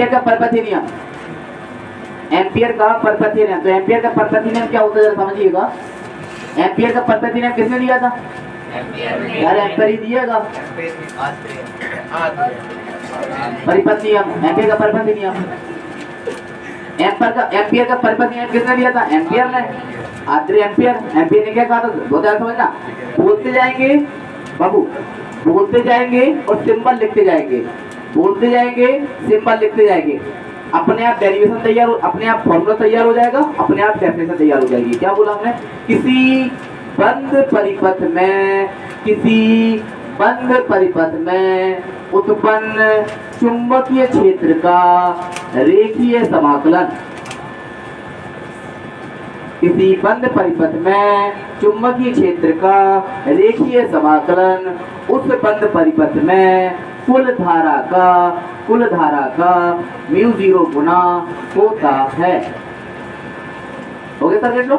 Ampere का परपति नियम, ampere का परपति नियम। तो एम्पियर का परपति नियम क्या होता है जरा समझिएगा। एम्पियर का परपति नियम किसने दिया था? यार एम्पियर ही दिएगा। परिपथ नियम, एम्पियर का परपति नियम। एम्पियर का परपति नियम किसने दिया था? एम्पियर ने। आद्रे एम्पियर, एम्पियर ने क्या कहा था? बहुत ज्यादा समझना, बोलते जाएंगे बाबू, बोलते जाएंगे और सिंबल लिखते जाएंगे, बोलते जाएंगे सिंबल लिखते जाएंगे, अपने आप डेरिवेशन तैयार हो, अपने आप फॉर्मूला तैयार हो जाएगा, अपने आप डेफिनेशन तैयार हो जाएगी। क्या बोला हमने? किसी बंद परिपथ में, किसी बंद परिपथ में उत्पन्न चुंबकीय क्षेत्र का रेखीय समाकलन, किसी बंद परिपथ में चुंबकीय क्षेत्र का रेखीय समाकलन उस बंद परिपथ में कुल धारा का म्यू 0 गुना होता है। हो गया सर? देख लो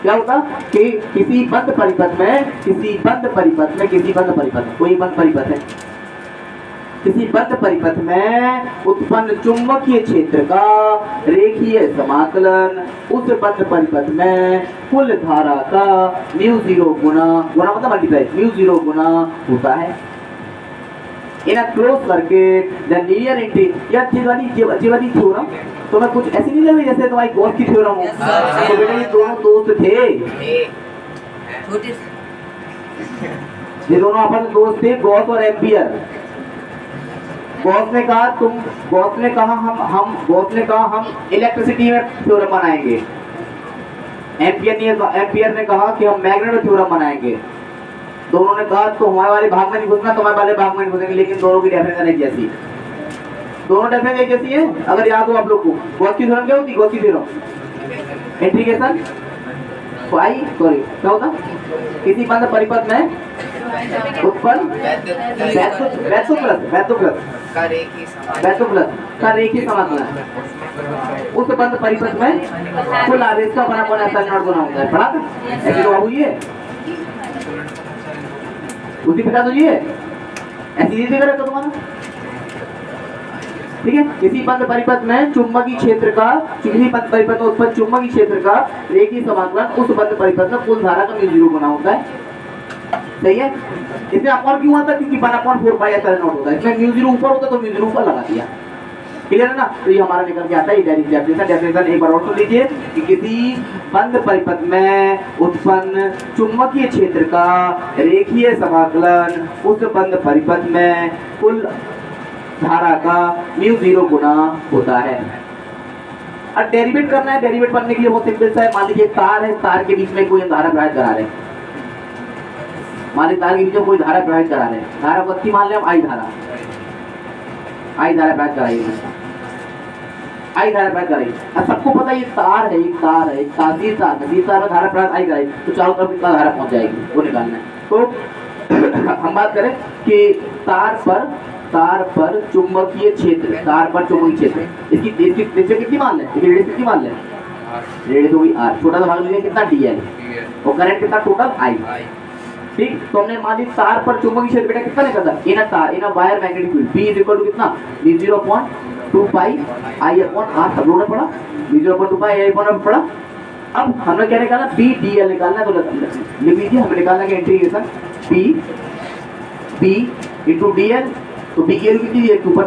क्या होता कि किसी बंद परिपथ में, किसी बंद परिपथ में, किसी बंद परिपथ, कोई बंद परिपथ है, किसी बंद परिपथ में उत्पन्न चुंबकीय क्षेत्र का रेखीय समाकलन उस बंद परिपथ में कुल धारा का म्यू 0 गुना, गुना मतलब मल्टीप्लाई, म्यू 0 गुना होता है। In a close circuit the linear entry, या जीवानी थ्योरम तो मैं कुछ ऐसी नहीं लग रही जैसे तुम्हारी गॉस की थ्योरम हो। तो बेटा ये दोनों दोस्त थे, ये दोनों आपस में दोस्त थे, गॉस और एम्पियर। गॉस ने कहा तुम, गॉस ने कहा हम इलेक्ट्रिसिटी में थ्योरम बनाएंगे, एम्पियर ने कहा कि हम मैग्नेट में थ्योरम बनाएंगे। दोनों ने कहा तो हमारे वाले भाग में नहीं घुसना, तुम्हारे वाले भाग में नहीं घुसेंगे, लेकिन दोनों की डेफिनेशन एक जैसी, दोनों डेफिनेशन एक जैसी है। अगर याद हो आप लोग को, गॉस की थ्योरम क्या होती है? गॉस की थ्योरम इंटीग्रेशन क्या होता? किसी बंद परिपथ में उत्पन्न का रेखीय समाकलन उस बंद परिपथ में कुल आवेश का बना ऐसा नॉट बना होता है। पढ़ा था ऐसे तो हुई है, उसी प्रकार तो ये ऐसी चीजें करें तो तुम्हारा ठीक है। किसी बंद परिपथ में चुंबकीय क्षेत्र का, किसी बंद परिपथ में उत्पन्न चुंबकीय क्षेत्र का रेखीय समाकलन उस बंद परिपथ में कुल धारा का म्यू 0 गुना होता है। सही है। इसमें अपॉन क्यों आता है? क्योंकि 1/4 पाई ऐसा नॉट होता है, इसमें म्यू 0 ऊपर होता है तो म्यू 0 ऊपर लगा दिया। क्लियर है ना? तो ये हमारा निकल के आता है डेफिनेशन एक बार और सुन लीजिए कि किसी बंद परिपथ में उत्पन्न चुंबकीय क्षेत्र का रेखीय समाकलन उस बंद परिपथ में कुल धारा का म्यू 0 गुना होता है। अब डेरिवेट करना है, डेरिवेट करने के लिए बहुत सिंपल सा है। मान लीजिए तार है, तार के बीच में कोई धारा प्रवाहित करा रहे हैं, मान लीजिए तार के बीच में कोई धारा प्रवाहित करा रहे हैं, धारा को मान लें हम आई धारा प्रवाहित कराइए, आई धारा प्रवाहित कराइए। अब सबको पता है ये तार है, एक तार है, तार में धारा प्रवाहित आई कराई तो चारों तरफ कितना धारा पहुंच जाएगी वो निकालना है। तो हम बात करें कि तार पर चुंबकीय क्षेत्र, तार पर चुंबकीय क्षेत्र, इसकी त्रिज्या कितनी मान लें? इसकी रेडियस कितनी मान लें? रेडियस होगी r, छोटा सा भाग लीजिए कितना dl, और करंट कितना टोटल I। ठीक, तो हमने मान ली तार पर चुंबकीय क्षेत्र बेटा कितना निकलता है? In a wire magnetic field B equal to कितना? V0.2 pi I upon r। सब लोगों ने पढ़ा V0.2 pi I upon r पढ़ा। अब हमें क्या निकालना? B dl निकालना है, तो लिख लीजिए हमें निकालना है इंटीग्रेशन B into dl। तो B की वैल्यू कितनी है? ऊपर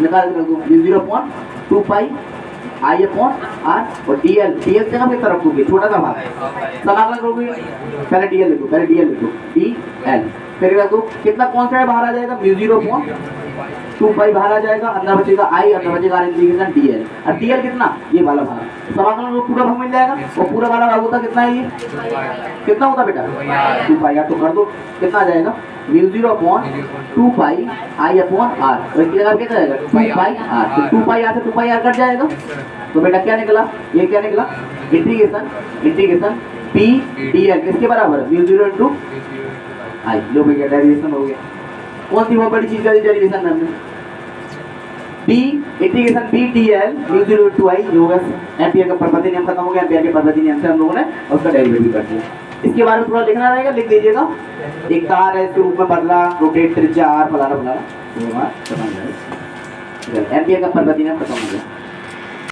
निकाल दो V0.2 pi I upon r, और dl जगह पे तरफ रखोगे छोटा सा भाग समाकलन करोगे, पहले dl लिखो, dl फिर देखो कितना कांस्टेंट बाहर आ जाएगा? म्यू 0.2 पाई बाहर आ जाएगा, अंदर बचेगा I, अंदर बचेगा इंटीग्रेशन dl। और dl कितना? ये वाला भाग समाकलन को पूरा भाग मिल जाएगा, और पूरा वाला भाग होता कितना है? ये कितना होता बेटा? 2 पाई। तो कर दो कितना आ जाएगा? Mu 0.2 pi I upon r, और इसकी जगह कितना जाएगा? 2 पाई r। तो 2 पाई r से 2 पाई r कट जाएगा, तो बेटा क्या निकला? ये क्या निकला? इंटीग्रेशन P dl किसके बराबर है? Mu 0 into I। लो भैया डेरिवेशन हो गया। कौन सी बहुत बड़ी चीज का डेरिवेशन करना? B integration B dl mu 0 into I जो होगा एम्पियर का परपति नियम खत्म हो गया। एम्पियर के परपति नियम से हम लोगों ने उसका डेरिवेटिव भी कर दिया। इसके बारे में थोड़ा लिखना रहेगा, लिख दीजिएगा। एक तार है, इसके रूप में बदला, रोटेट त्रिज्या r, फलाना फलाना, तो समझ जाएगा। एम्पियर का परिवर्तन बताऊंगा।